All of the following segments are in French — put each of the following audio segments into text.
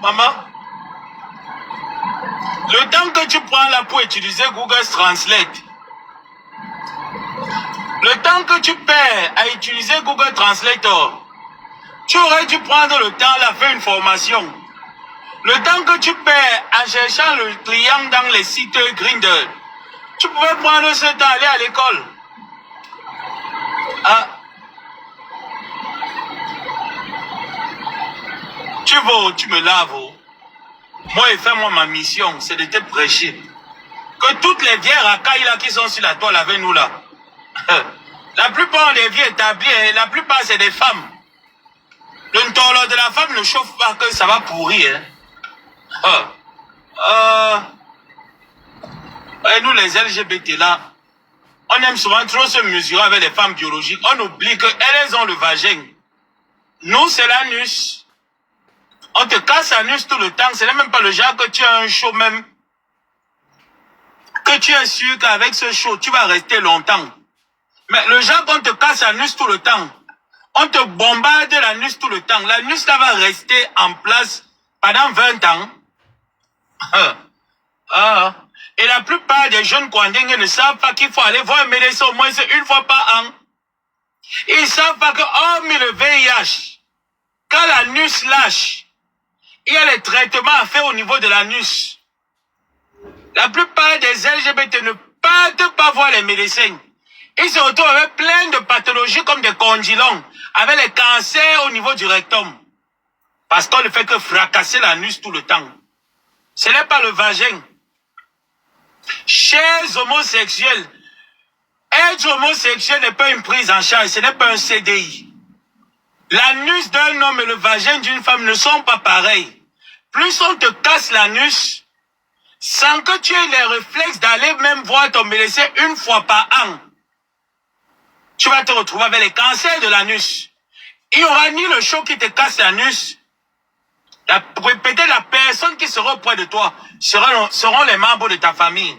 Maman, le temps que tu prends là pour utiliser Google Translate, le temps que tu perds à utiliser Google Translator, tu aurais dû prendre le temps à faire une formation. Le temps que tu perds en cherchant le client dans les sites Grindr, tu pouvais prendre ce temps à aller à l'école. Ah. Tu vas, tu me laves. Moi, et fais-moi ma mission, c'est de te prêcher. Que toutes les vieilles racailles là qui sont sur la toile avec nous là, la plupart des vieux établis, la plupart c'est des femmes. Le ntolo de la femme ne chauffe pas que ça va pourrir. Et nous les LGBT là, on aime souvent trop se mesurer avec les femmes biologiques. On oublie qu'elles ont le vagin. Nous c'est l'anus. On te casse l'anus tout le temps. Ce n'est même pas le genre que tu as un show même. Que tu es sûr qu'avec ce show, tu vas rester longtemps. Mais le genre qu'on te casse l'anus tout le temps. On te bombarde l'anus tout le temps. L'anus là va rester en place pendant 20 ans. Et la plupart des jeunes Kwandingues ne savent pas qu'il faut aller voir un médecin au moins une fois par an. Ils ne savent pas que, hormis le VIH, quand l'anus lâche, il y a les traitements à faire au niveau de l'anus. La plupart des LGBT ne partent pas voir les médecins. Ils se retrouvent avec plein de pathologies comme des condylons, avec les cancers au niveau du rectum. Parce qu'on ne fait que fracasser l'anus tout le temps. Ce n'est pas le vagin. Chers homosexuels, être homosexuel n'est pas une prise en charge, ce n'est pas un CDI. L'anus d'un homme et le vagin d'une femme ne sont pas pareils. Plus on te casse l'anus, sans que tu aies les réflexes d'aller même voir ton médecin une fois par an, tu vas te retrouver avec les cancers de l'anus. Il n'y aura ni le choc qui te casse l'anus. Peut-être la personne qui sera auprès de toi seront les membres de ta famille.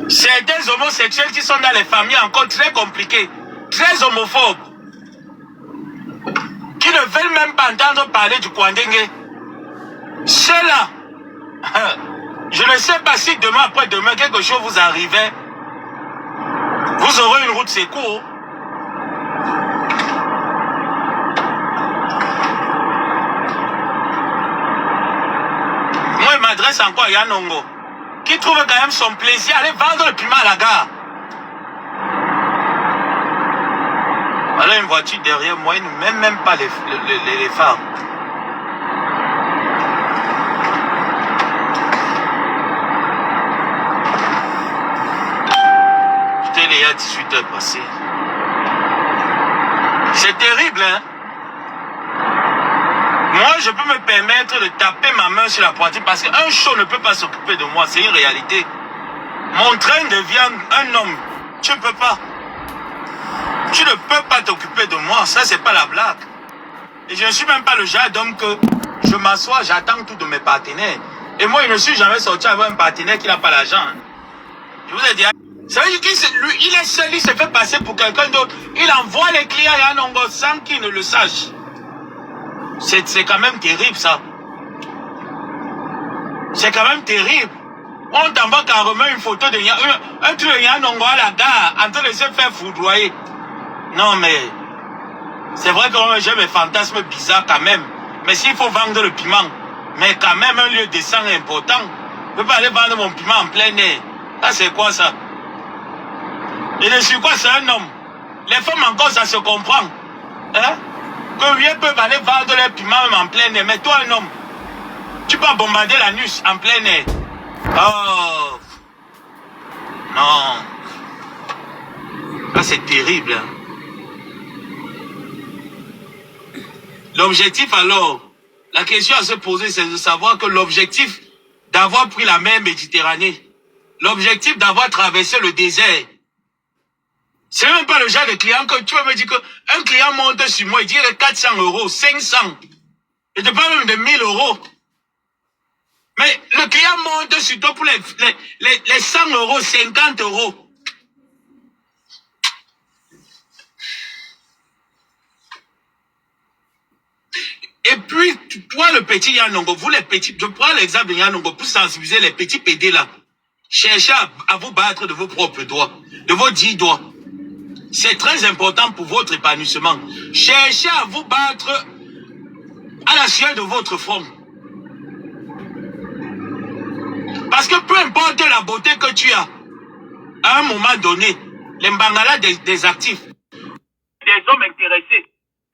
Certains homosexuels qui sont dans les familles encore très compliquées, très homophobes, qui ne veulent même pas entendre parler du Kwandingue. Ceux-là, je ne sais pas si demain après demain quelque chose vous arrivait, vous aurez une route secours. Moi, il m'adresse encore à Yanongo, qui trouve quand même son plaisir à aller vendre le piment à la gare. Voilà une voiture derrière moi, il ne met même pas les phares. Putain, il y a 18 heures passées. C'est terrible, hein? Moi, je peux me permettre de taper ma main sur la poitrine parce qu'un show ne peut pas s'occuper de moi. C'est une réalité. Mon train devient un homme. Tu ne peux pas. Tu ne peux pas t'occuper de moi. Ça, c'est pas la blague. Et je ne suis même pas le genre d'homme que je m'assois, j'attends tout de mes partenaires. Et moi, je ne suis jamais sorti avec un partenaire qui n'a pas l'argent. Je vous ai dit. Ça veut dire qu'il il est seul, il se fait passer pour quelqu'un d'autre. Il envoie les clients à Yanongo sans qu'ils ne le sachent. C'est quand même terrible, ça. C'est quand même terrible. On t'envoie carrément une photo de un truc de Yanongo à la gare en train de se faire foudroyer. Non, mais c'est vrai que j'ai mes fantasmes bizarres quand même. Mais s'il faut vendre le piment, mais quand même un lieu décent est important. Je ne peux pas aller vendre mon piment en plein air. Là, c'est quoi ça? Et de sur quoi c'est un homme? Les femmes encore, ça se comprend. Hein? Que oui, peuvent aller vendre les piments même en plein air. Mais toi, un homme, tu peux bombarder l'anus en plein air. Oh! Non! Là, c'est terrible. Hein? L'objectif alors, la question à se poser, c'est de savoir que l'objectif d'avoir pris la mer Méditerranée, l'objectif d'avoir traversé le désert, c'est même pas le genre de client que tu vas me dire qu'un client monte sur moi et dit 400 €, 500. Et te parle même de 1000 €. Mais le client monte sur toi pour les 100 €, 50 €. Et puis, toi, le petit Yanongo, vous les petits, je prends l'exemple de Yanongo pour sensibiliser les petits PD là. Cherchez à vous battre de vos propres doigts, de vos 10 doigts. C'est très important pour votre épanouissement. Cherchez à vous battre à la sueur de votre front. Parce que peu importe la beauté que tu as, à un moment donné, les Mbangala des actifs, des hommes intéressés,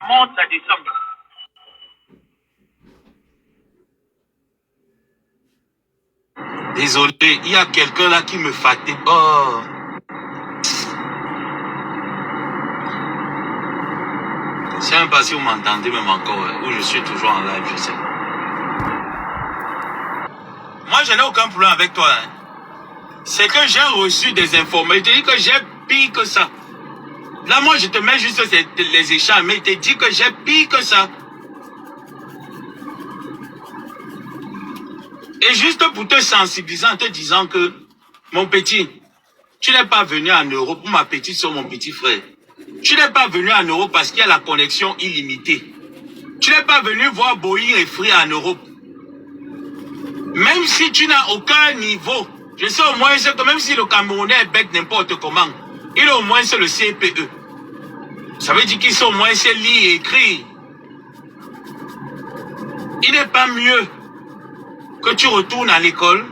montent à descendre. Désolé, il y a quelqu'un là qui me fatigue. Oh. Je ne sais même pas si vous m'entendez même encore, ou je suis toujours en live, je sais. Moi, je n'ai aucun problème avec toi. Hein. C'est que j'ai reçu des informations. Je te dis que j'ai pire que ça. Là, moi, je te mets juste les échanges, mais je te dis que j'ai pire que ça. Et juste pour te sensibiliser en te disant que, mon petit, tu n'es pas venu en Europe pour ma petite soeur, mon petit frère. Tu n'es pas venu en Europe parce qu'il y a la connexion illimitée. Tu n'es pas venu voir Boeing et Free en Europe. Même si tu n'as aucun niveau, je sais au moins que même si le Camerounais est bête n'importe comment, il a au moins le CPE. Ça veut dire qu'il sait au moins lire et écrire. Il n'est pas mieux que tu retournes à l'école,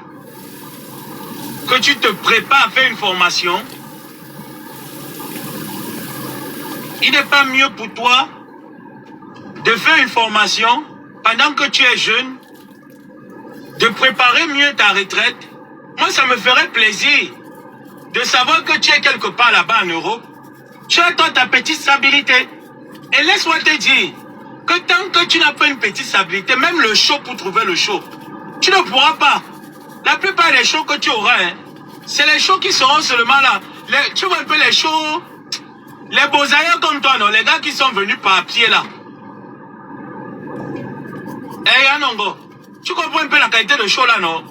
que tu te prépares à faire une formation. Il n'est pas mieux pour toi de faire une formation pendant que tu es jeune, de préparer mieux ta retraite. Moi, ça me ferait plaisir de savoir que tu es quelque part là-bas en Europe. Tu as toi ta petite stabilité. Et laisse-moi te dire que tant que tu n'as pas une petite stabilité, même le show pour trouver le show, tu ne pourras pas. La plupart des shows que tu auras, hein, c'est les shows qui seront seulement là. Tu vois un peu les shows, les beaux-ailleurs comme toi, non, les gars qui sont venus par pied là. Eh, Yanongo, tu comprends un peu la qualité de show là, non?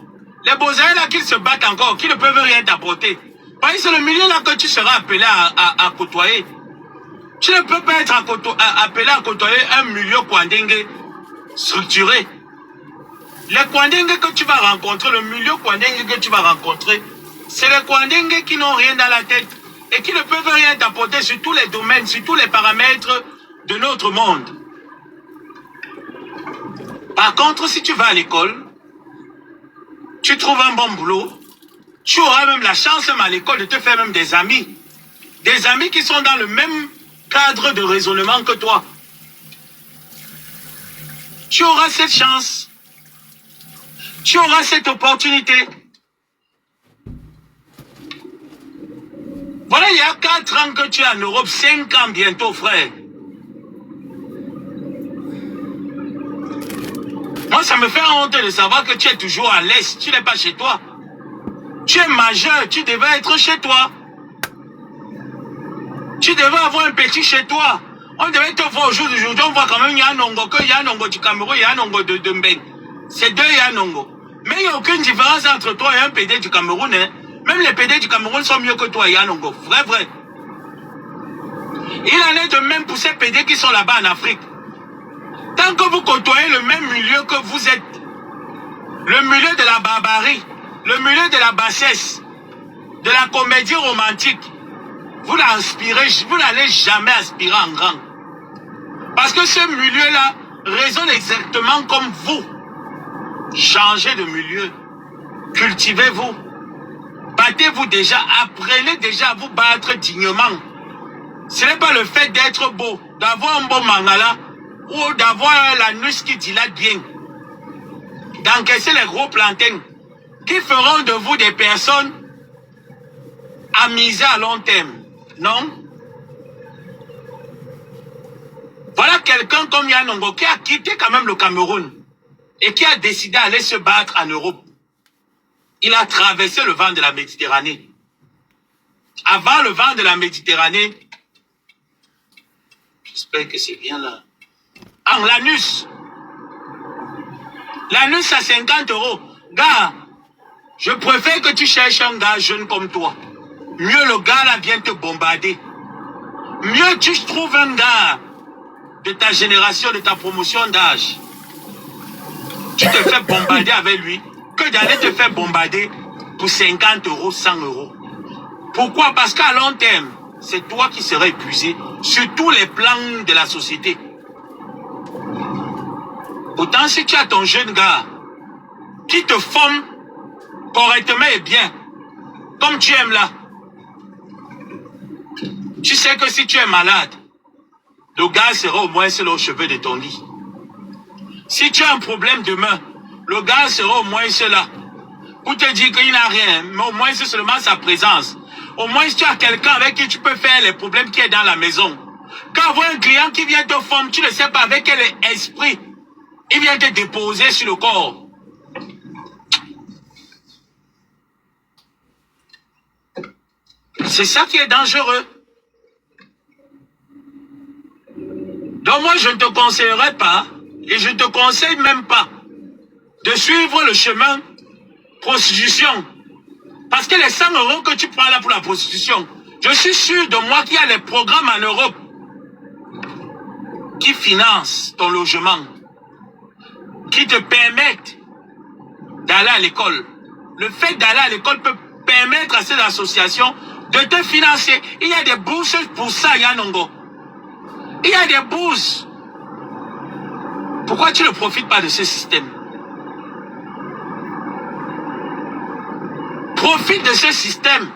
Les beaux-ailleurs là qui se battent encore, qui ne peuvent rien t'apporter. Parce que c'est le milieu là que tu seras appelé à côtoyer. Tu ne peux pas être appelé à côtoyer un milieu Kwandengue structuré. Les Kwandengue que tu vas rencontrer, le milieu Kwandengue que tu vas rencontrer, c'est les Kwandengue qui n'ont rien dans la tête et qui ne peuvent rien t'apporter sur tous les domaines, sur tous les paramètres de notre monde. Par contre, si tu vas à l'école, tu trouves un bon boulot, tu auras même la chance même à l'école de te faire même des amis. Des amis qui sont dans le même cadre de raisonnement que toi. Tu auras cette chance. Tu auras cette opportunité. Voilà, il y a 4 ans que tu es en Europe, 5 ans bientôt, frère. Moi, ça me fait honte de savoir que tu es toujours à l'Est. Tu n'es pas chez toi. Tu es majeur, tu devais être chez toi. Tu devais avoir un petit chez toi. On devait te voir aujourd'hui. On voit quand même Yanongo, que Yanongo du Cameroun, Yanongo de Mbeng. C'est 2 Yanongo. Mais il n'y a aucune différence entre toi et un PD du Cameroun. Hein. Même les PD du Cameroun sont mieux que toi, Yanongo. Vrai, vrai. Il en est de même pour ces PD qui sont là-bas en Afrique. Tant que vous côtoyez le même milieu que vous êtes, le milieu de la barbarie, le milieu de la bassesse, de la comédie romantique, vous n'allez jamais aspirer en grand. Parce que ce milieu-là résonne exactement comme vous. Changez de milieu. Cultivez-vous. Battez-vous déjà. Apprenez déjà à vous battre dignement. Ce n'est pas le fait d'être beau, d'avoir un bon mangala, ou d'avoir la nuit qui dilate bien. D'encaisser les gros plantains qui feront de vous des personnes amusées à long terme. Non? Voilà quelqu'un comme Yanongo qui a quitté quand même le Cameroun et qui a décidé d'aller se battre en Europe. Il a traversé le vent de la Méditerranée. Avant le vent de la Méditerranée, j'espère que c'est bien là. En l'anus. L'anus à 50 €. Gars, je préfère que tu cherches un gars jeune comme toi. Mieux le gars là vient te bombarder. Mieux tu trouves un gars de ta génération, de ta promotion d'âge, tu te fais bombarder avec lui, que d'aller te faire bombarder pour 50 euros, 100 euros. Pourquoi? Parce qu'à long terme, c'est toi qui seras épuisé sur tous les plans de la société. Autant si tu as ton jeune gars qui te forme correctement et bien, comme tu aimes là, tu sais que si tu es malade, le gars sera au moins sur le cheveu de ton lit. Si tu as un problème de main, le gars sera au moins là pour te dire qu'il n'a rien, mais au moins c'est seulement sa présence. Au moins tu as quelqu'un avec qui tu peux faire les problèmes qui est dans la maison. Quand un client qui vient te former, tu ne sais pas avec quel esprit il vient te déposer sur le corps. C'est ça qui est dangereux. Donc moi, je ne te conseillerais pas, et je ne te conseille même pas, de suivre le chemin prostitution. Parce que les 100 euros que tu prends là pour la prostitution, je suis sûr de moi qu'il y a des programmes en Europe qui financent ton logement, qui te permettent d'aller à l'école. Le fait d'aller à l'école peut permettre à ces associations de te financer. Il y a des bourses pour ça, Yanongo. Il y a des bourses. Pourquoi tu ne profites pas de ce système? Profite de ce système.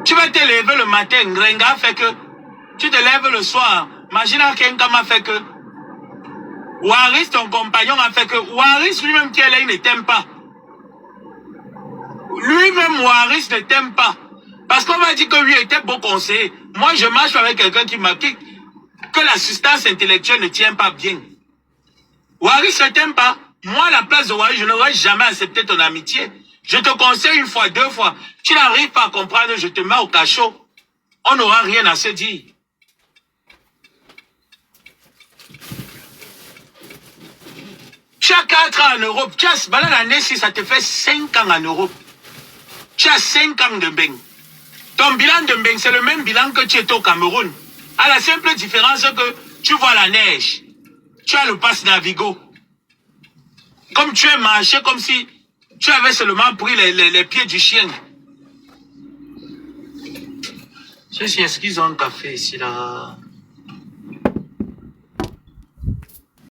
Tu vas te lever le matin, Ngrenga fait que tu te lèves le soir. Imagine Kenkama fait que Waris, ton compagnon, a fait que Waris lui-même qui est là, il ne t'aime pas. Lui-même, Waris ne t'aime pas. Parce qu'on m'a dit que lui était beau conseiller. Moi, je marche avec quelqu'un qui m'a dit que la substance intellectuelle ne tient pas bien. Waris ne t'aime pas. Moi, à la place de Waris, je n'aurais jamais accepté ton amitié. Je te conseille une fois, deux fois. Tu n'arrives pas à comprendre, je te mets au cachot. On n'aura rien à se dire. Tu as 4 ans en Europe. Tu as, voilà l'année, si ça te fait 5 ans en Europe. Tu as 5 ans de Mbeng. Ton bilan de Mbeng, c'est le même bilan que tu étais au Cameroun. À la simple différence que tu vois la neige. Tu as le passe Navigo. Comme tu es marché, comme si tu avais seulement pris les pieds du chien. Est-ce qu'ils ont un café ici, là?